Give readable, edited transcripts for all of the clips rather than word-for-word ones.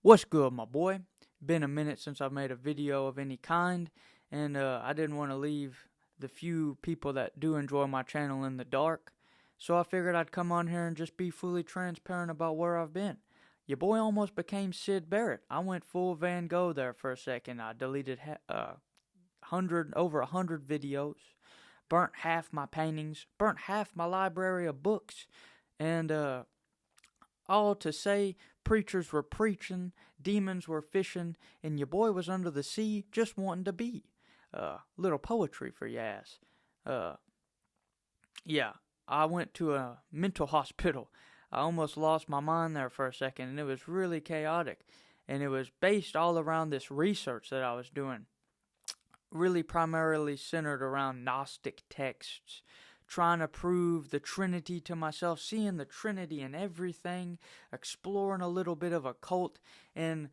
What's good, my boy? Been a minute since I've made a video of any kind, and I didn't want to leave the few people that do enjoy my channel in the dark, so I figured I'd come on here and just be fully transparent about where I've been. Your boy almost became Sid Barrett. I went full Van Gogh there for a second. I deleted over 100 videos, burnt half my paintings, burnt half my library of books, and all to say preachers were preaching, demons were fishing, and your boy was under the sea just wanting to be. Little poetry for your ass. Yeah, I went to a mental hospital. I almost lost my mind there for a second, and it was really chaotic. And it was based all around this research that I was doing, really primarily centered around Gnostic texts, trying to prove the Trinity to myself, seeing the Trinity in everything, exploring a little bit of occult, and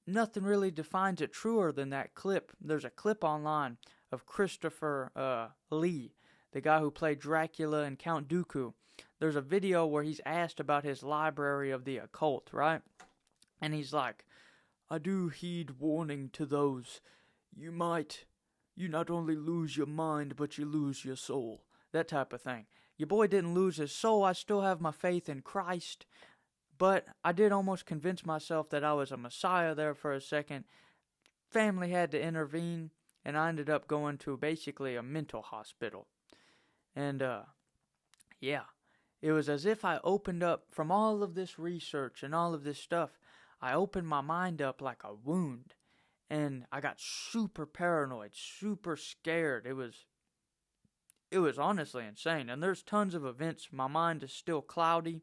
nothing really defines it truer than that clip. There's a clip online of Christopher Lee, the guy who played Dracula and Count Dooku. There's a video where he's asked about his library of the occult, right? And he's like, I do heed warning to those. You not only lose your mind, but you lose your soul. That type of thing. Your boy didn't lose his soul. I still have my faith in Christ. But I did almost convince myself that I was a messiah there for a second. Family had to intervene, and I ended up going to basically a mental hospital. And, yeah. It was as if I opened up from all of this research and all of this stuff. I opened my mind up like a wound. And I got super paranoid, super scared. It was honestly insane. And there's tons of events. My mind is still cloudy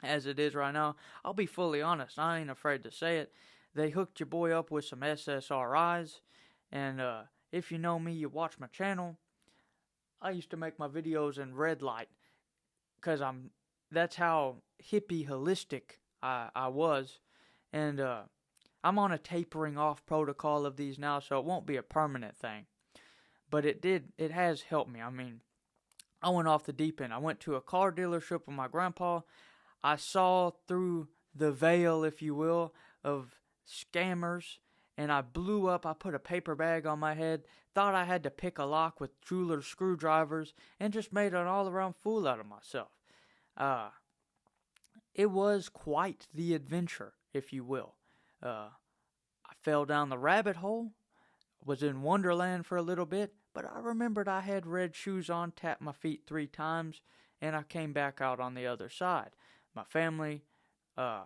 as it is right now. I'll be fully honest. I ain't afraid to say it. They hooked your boy up with some SSRIs. And if you know me, you watch my channel. I used to make my videos in red light. Because that's how hippie holistic I was. And I'm on a tapering off protocol of these now, so it won't be a permanent thing. But it has helped me. I mean, I went off the deep end. I went to a car dealership with my grandpa. I saw through the veil, if you will, of scammers, and I blew up. I put a paper bag on my head, thought I had to pick a lock with jeweler's screwdrivers, and just made an all-around fool out of myself. It was quite the adventure, if you will. I fell down the rabbit hole, was in Wonderland for a little bit, but I remembered I had red shoes on, tapped my feet 3 times, and I came back out on the other side. My family, I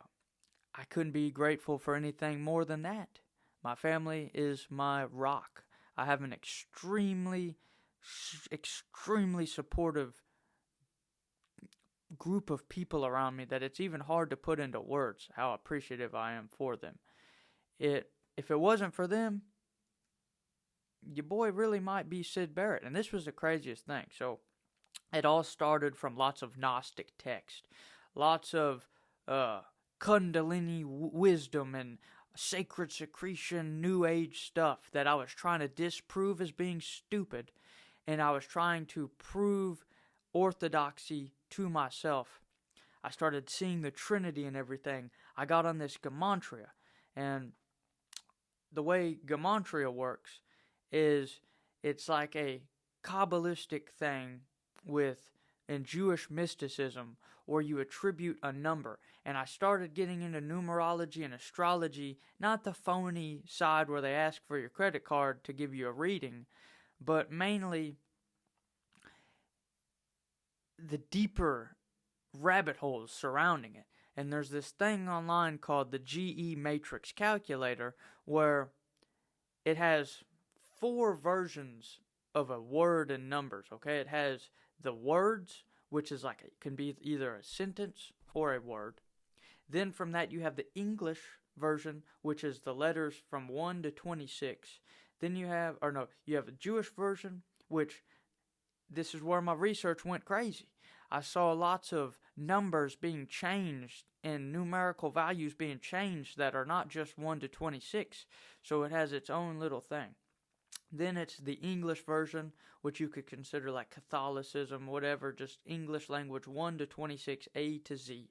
couldn't be grateful for anything more than that. My family is my rock. I have an extremely supportive group of people around me that it's even hard to put into words how appreciative I am for them. If it wasn't for them, your boy really might be Sid Barrett. And this was the craziest thing. So it all started from lots of Gnostic text, lots of Kundalini wisdom and sacred secretion, New Age stuff that I was trying to disprove as being stupid, and I was trying to prove orthodoxy to myself. I started seeing the Trinity and everything. I got on this gematria, and the way gematria works is it's like a Kabbalistic thing in Jewish mysticism where you attribute a number. And I started getting into numerology and astrology, not the phony side where they ask for your credit card to give you a reading, but mainly the deeper rabbit holes surrounding it. And there's this thing online called the GE Matrix Calculator where it has 4 versions of a word and numbers, okay? It has the words, which is like, it can be either a sentence or a word. Then from that you have the English version, which is the letters from 1 to 26. Then you have a Jewish version, which this is where my research went crazy. I saw lots of numbers being changed and numerical values being changed that are not just 1 to 26. So it has its own little thing. Then it's the English version, which you could consider like Catholicism, whatever, just English language 1 to 26, A to Z.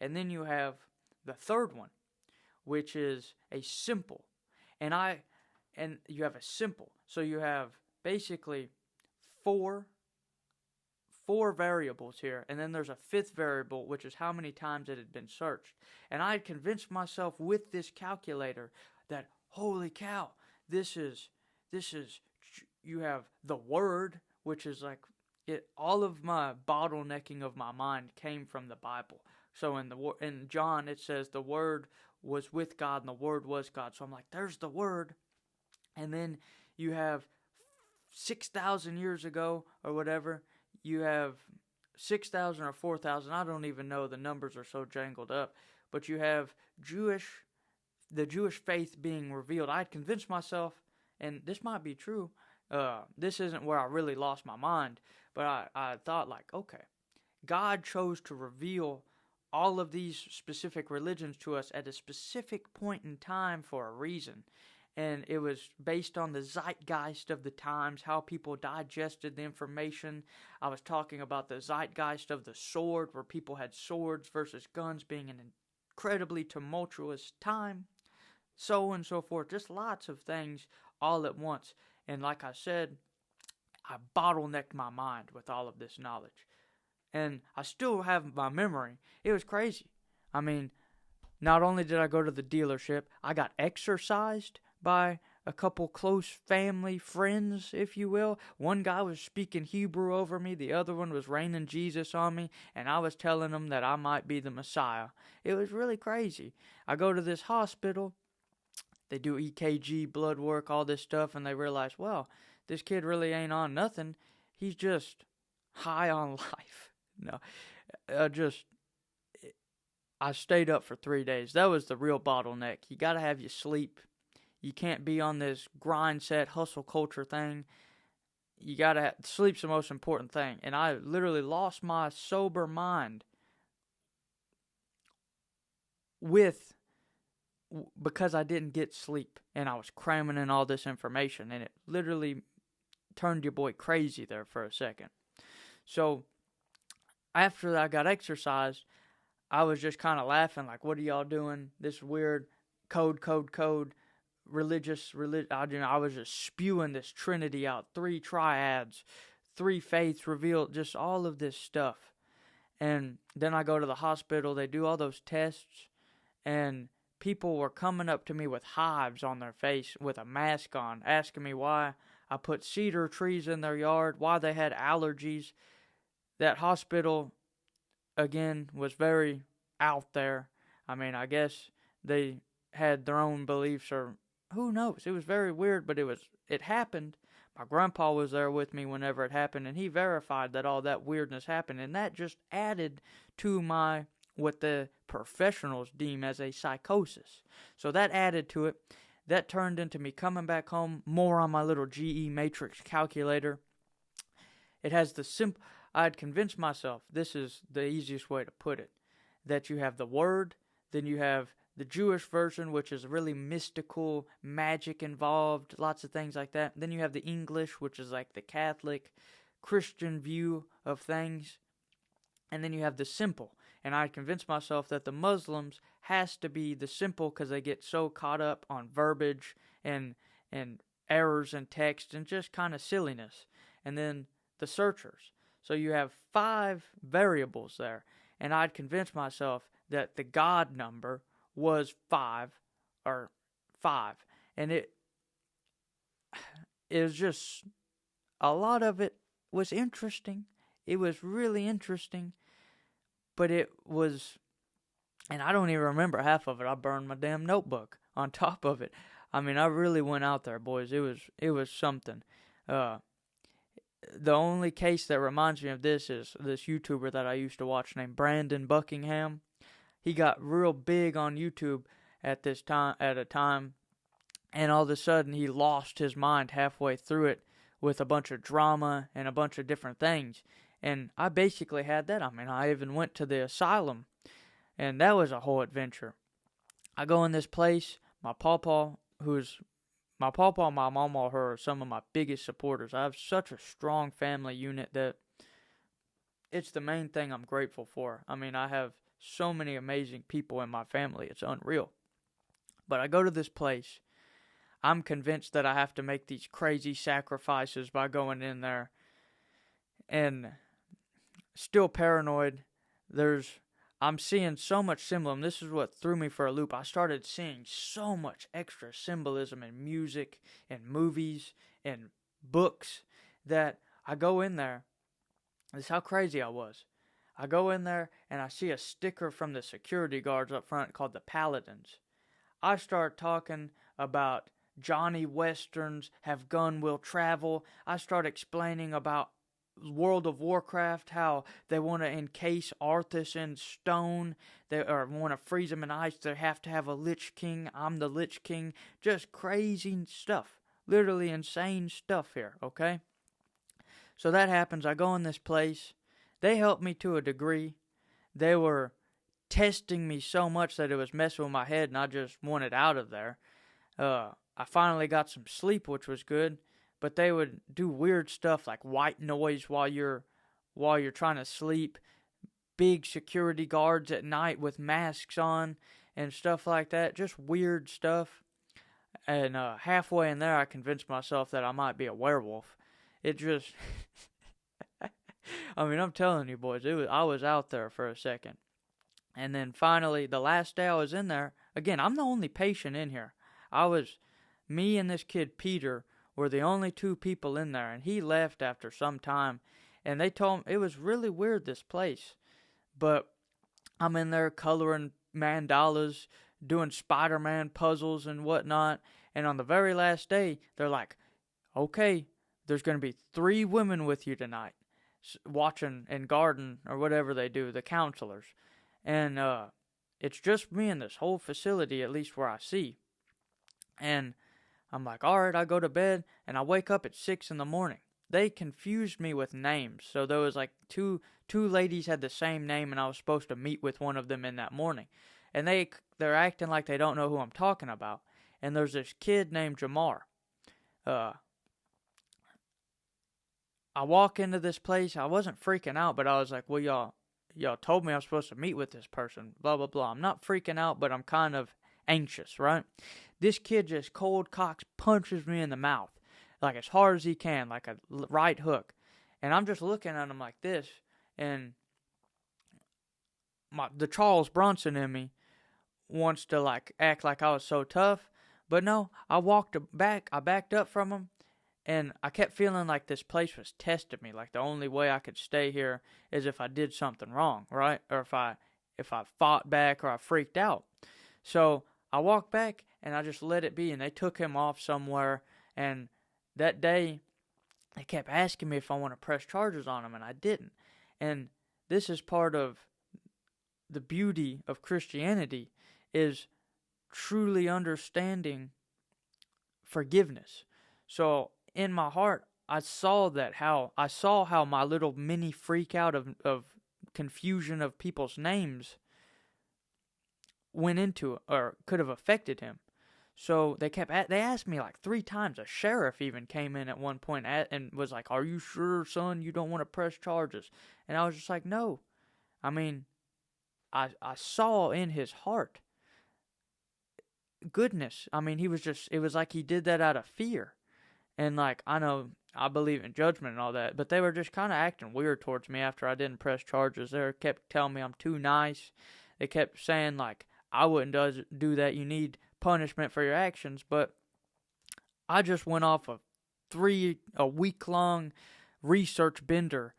And then you have the third one, which is a simple. And you have a simple. So you have basically four variables here, and then there's a fifth variable, which is how many times it had been searched. And I had convinced myself with this calculator that, holy cow, this is you have the word, which is like it. All of my bottlenecking of my mind came from the Bible. So in John it says the Word was with God and the Word was God. So I'm like, there's the Word, and then you have 6,000 years ago or whatever. You have 6,000 or 4,000. I don't even know. The numbers are so jangled up. But you have the Jewish faith being revealed. I had convinced myself, and this might be true. This isn't where I really lost my mind. But I thought, like, okay, God chose to reveal all of these specific religions to us at a specific point in time for a reason. And it was based on the zeitgeist of the times, how people digested the information. I was talking about the zeitgeist of the sword, where people had swords versus guns, being an incredibly tumultuous time, so on and so forth. Just lots of things all at once. And like I said, I bottlenecked my mind with all of this knowledge. And I still have my memory. It was crazy. I mean, not only did I go to the dealership, I got exercised by a couple close family friends, if you will. One guy was speaking Hebrew over me, the other one was raining Jesus on me, and I was telling them that I might be the Messiah. It was really crazy. I go to this hospital, they do EKG, blood work, all this stuff, and they realize, well, this kid really ain't on nothing. He's just high on life. No, I stayed up for 3 days. That was the real bottleneck. You got to have your sleep. You can't be on this grind set hustle culture thing. You got to sleep's the most important thing. And I literally lost my sober mind because I didn't get sleep and I was cramming in all this information, and it literally turned your boy crazy there for a second. So after I got exercised, I was just kind of laughing, like, what are y'all doing? This weird code, religious. I was just spewing this Trinity out, 3 triads, 3 faiths revealed, just all of this stuff. And then I go to the hospital, they do all those tests, and people were coming up to me with hives on their face with a mask on, asking me why I put cedar trees in their yard, why they had allergies. That hospital, again, was very out there. I mean, I guess they had their own beliefs, or who knows. It was very weird, but it happened. My grandpa was there with me whenever it happened, and he verified that all that weirdness happened, and that just added to what the professionals deem as a psychosis. So that added to it. That turned into me coming back home more on my little GE matrix calculator. It has I had convinced myself, this is the easiest way to put it, that you have the Word, then you have the Jewish version, which is really mystical, magic involved, lots of things like that. Then you have the English, which is like the Catholic, Christian view of things. And then you have the simple. And I convinced myself that the Muslims has to be the simple because they get so caught up on verbiage and errors in text and just kind of silliness. And then the searchers. So you have 5 variables there. And I'd convinced myself that the God number was 5. And it was just, a lot of it was interesting. It was really interesting. But it was, and I don't even remember half of it. I burned my damn notebook on top of it. I mean, I really went out there, boys. It was something. The only case that reminds me of this is this YouTuber that I used to watch named Brandon Buckingham. He got real big on YouTube at a time, and all of a sudden he lost his mind halfway through it with a bunch of drama and a bunch of different things. And I basically had that. I mean, I even went to the asylum, and that was a whole adventure. I go in this place, my pawpaw and my mama are some of my biggest supporters. I have such a strong family unit that it's the main thing I'm grateful for. I mean, I have so many amazing people in my family. It's unreal. But I go to this place. I'm convinced that I have to make these crazy sacrifices by going in there. And still paranoid. I'm seeing so much symbolism. This is what threw me for a loop. I started seeing so much extra symbolism in music, in movies, in books, that I go in there. This is how crazy I was. I go in there and I see a sticker from the security guards up front called the Paladins. I start talking about Johnny Westerns, have gun will travel. I start explaining about World of Warcraft, how they want to encase Arthas in stone, or want to freeze him in ice. They have to have a Lich King. I'm the Lich King. Just crazy stuff. Literally insane stuff here, okay? So that happens. I go in this place. They helped me to a degree. They were testing me so much that it was messing with my head, and I just wanted out of there. I finally got some sleep, which was good. But they would do weird stuff like white noise while you're trying to sleep. Big security guards at night with masks on and stuff like that. Just weird stuff. And halfway in there, I convinced myself that I might be a werewolf. It just... I mean, I'm telling you, boys, I was out there for a second. And then finally, the last day I was in there, again, I'm the only patient in here. Me and this kid, Peter, were the only two people in there, and he left after some time. And they told him it was really weird, this place. But I'm in there coloring mandalas, doing Spider-Man puzzles and whatnot. And on the very last day, they're like, okay, there's going to be 3 women with you tonight, watching and guarding or whatever they do, the counselors. And it's just me in this whole facility, at least where I see. And I'm like, all right, I go to bed, and I wake up at 6 in the morning. They confused me with names. So there was like two ladies had the same name, and I was supposed to meet with one of them in that morning. And they're acting like they don't know who I'm talking about. And there's this kid named Jamar. I walk into this place. I wasn't freaking out, but I was like, well, y'all told me I was supposed to meet with this person, blah, blah, blah. I'm not freaking out, but I'm kind of anxious, right? This kid just cold cocks punches me in the mouth, like as hard as he can, like a right hook. And I'm just looking at him like this, and the Charles Bronson in me wants to like act like I was so tough. But no, I backed up from him, and I kept feeling like this place was testing me, like the only way I could stay here is if I did something wrong, right? Or if I fought back or I freaked out. So I walked back, and I just let it be, and they took him off somewhere. And that day, they kept asking me if I want to press charges on him, and I didn't. And this is part of the beauty of Christianity, is truly understanding forgiveness. So in my heart, I saw how my little mini freak out of confusion of people's names went into or could have affected him. So they asked me like 3 times. A sheriff even came in at one point and was like, "Are you sure, son, you don't want to press charges?" And I was just like, "No." I mean, I saw in his heart goodness. I mean, it was like he did that out of fear. And like, I know I believe in judgment and all that, but they were just kind of acting weird towards me after I didn't press charges. They kept telling me I'm too nice. They kept saying like, I wouldn't do that. You need punishment for your actions. But I just went off a week-long research bender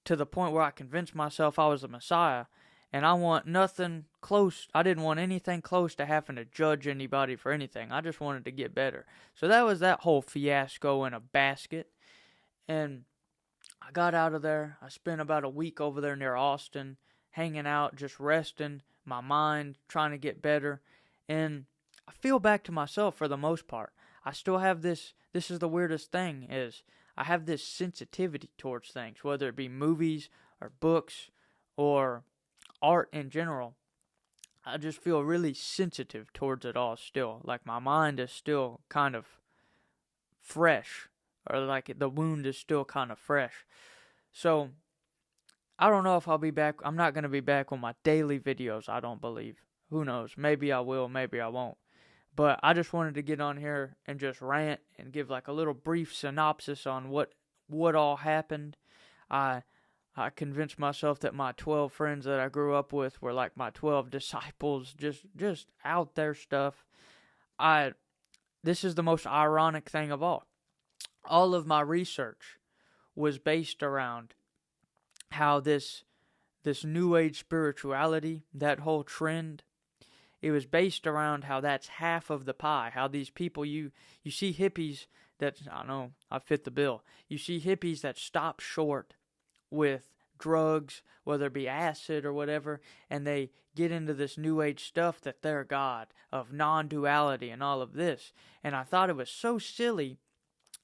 to the point where I convinced myself I was the Messiah. And I want nothing close. I didn't want anything close to having to judge anybody for anything. I just wanted to get better. So that was that whole fiasco in a basket. And I got out of there. I spent about a week over there near Austin, hanging out, just resting my mind, trying to get better. And I feel back to myself for the most part. I still have this is the weirdest thing, is I have this sensitivity towards things, whether it be movies or books or art in general. I just feel really sensitive towards it all still. Like my mind is still kind of fresh, or like the wound is still kind of fresh. So I don't know if I'll be back. I'm not going to be back on my daily videos, I don't believe. Who knows? Maybe I will, maybe I won't. But I just wanted to get on here and just rant and give like a little brief synopsis on what all happened. I convinced myself that my 12 friends that I grew up with were like my 12 disciples, just out there stuff. This is the most ironic thing of all. All of my research was based around how this new age spirituality, that whole trend, it was based around how that's half of the pie. How these people, you see hippies that, I know, I fit the bill. You see hippies that stop short with drugs, whether it be acid or whatever, and they get into this new age stuff that they're God, of non-duality and all of this. And I thought it was so silly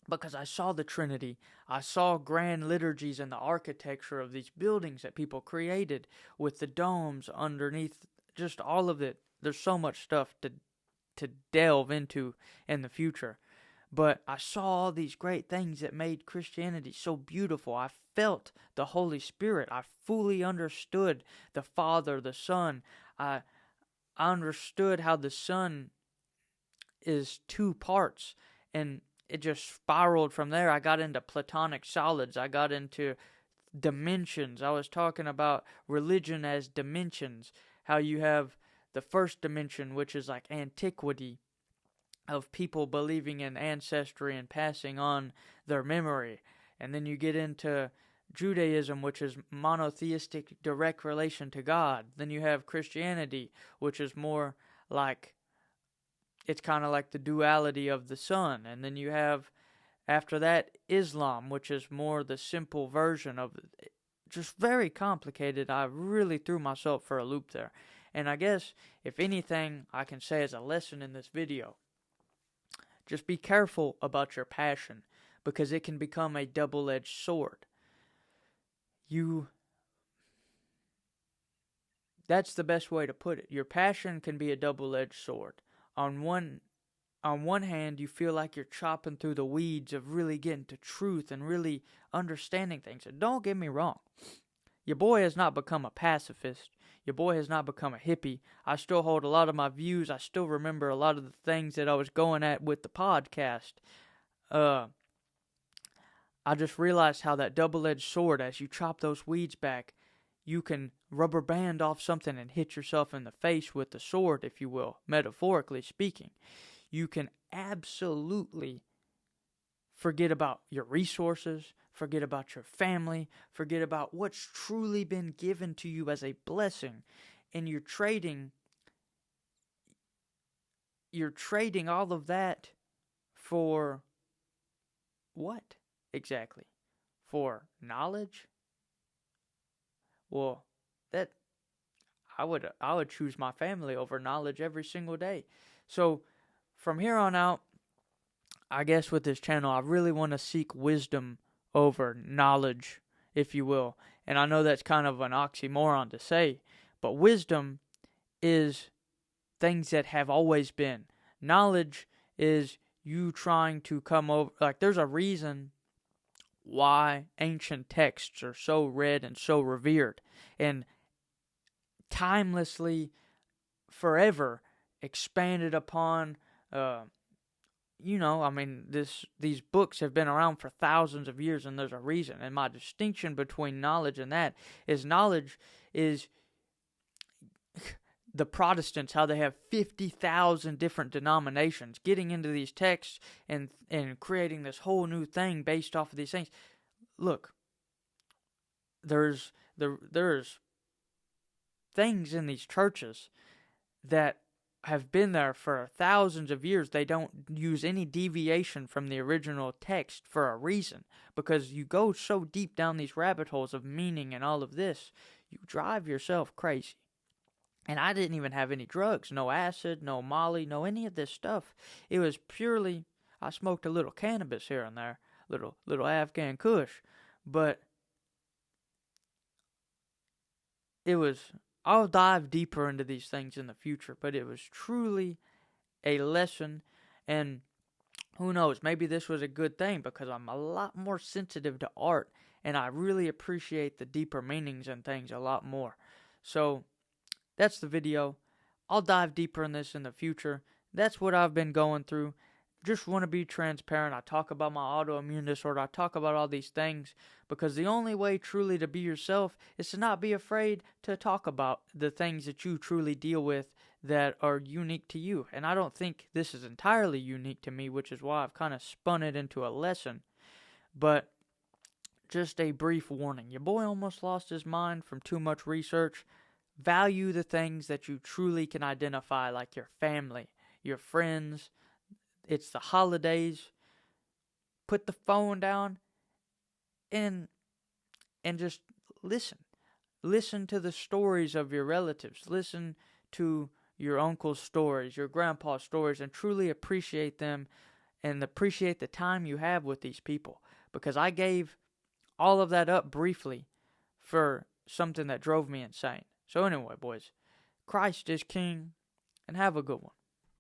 because I saw the Trinity. I saw grand liturgies and the architecture of these buildings that people created with the domes underneath, just all of it. There's so much stuff to delve into in the future. But I saw all these great things that made Christianity so beautiful. I felt the Holy Spirit. I fully understood the Father, the Son. I understood how the Son is two parts. And it just spiraled from there. I got into Platonic solids. I got into dimensions. I was talking about religion as dimensions. How you have the first dimension, which is like antiquity, of people believing in ancestry and passing on their memory. And then you get into Judaism, which is monotheistic, direct relation to God. Then you have Christianity, which is more like, it's kind of like the duality of the Son. And then you have, after that, Islam, which is more the simple version of it. Just very complicated. I really threw myself for a loop there. And I guess, if anything I can say as a lesson in this video, just be careful about your passion, because it can become a double-edged sword. That's the best way to put it. Your passion can be a double-edged sword. On one hand, you feel like you're chopping through the weeds of really getting to truth and really understanding things. And don't get me wrong. Your boy has not become a pacifist. Your boy has not become a hippie. I still hold a lot of my views. I still remember a lot of the things that I was going at with the podcast. I just realized how that double-edged sword, as you chop those weeds back, you can rubber band off something and hit yourself in the face with the sword, if you will, metaphorically speaking. You can absolutely forget about your resources, forget about your family, forget about what's truly been given to you as a blessing, and you're trading all of that for what exactly? For knowledge? Well, that I would choose my family over knowledge every single day. So from here on out, I guess with this channel, I really want to seek wisdom over knowledge, if you will. And I know that's kind of an oxymoron to say, but wisdom is things that have always been. Knowledge is you trying to come over, like there's a reason why ancient texts are so read and so revered and timelessly, forever expanded upon. These books have been around for thousands of years, and there's a reason. And my distinction between knowledge and that is knowledge is the Protestants, how they have 50,000 different denominations, getting into these texts and creating this whole new thing based off of these things. Look, there's things in these churches that have been there for thousands of years. They don't use any deviation from the original text for a reason, because you go so deep down these rabbit holes of meaning and all of this, you drive yourself crazy. And I didn't even have any drugs, no acid, no Molly, no any of this stuff. It was purely, I smoked a little cannabis here and there, little Afghan Kush, but it was, I'll dive deeper into these things in the future, but it was truly a lesson. And who knows, maybe this was a good thing, because I'm a lot more sensitive to art, and I really appreciate the deeper meanings and things a lot more. So that's the video. I'll dive deeper in this in the future. that's what I've been going through. Just want to be transparent. I talk about my autoimmune disorder. I talk about all these things because the only way truly to be yourself is to not be afraid to talk about the things that you truly deal with that are unique to you. And I don't think this is entirely unique to me, which is why I've kind of spun it into a lesson. But just a brief warning. Your boy almost lost his mind from too much research. Value the things that you truly can identify, like your family, your friends. It's the holidays. Put the phone down and just listen. Listen to the stories of your relatives. Listen to your uncle's stories, your grandpa's stories, and truly appreciate them and appreciate the time you have with these people. Because I gave all of that up briefly for something that drove me insane. So anyway, boys, Christ is King, and have a good one.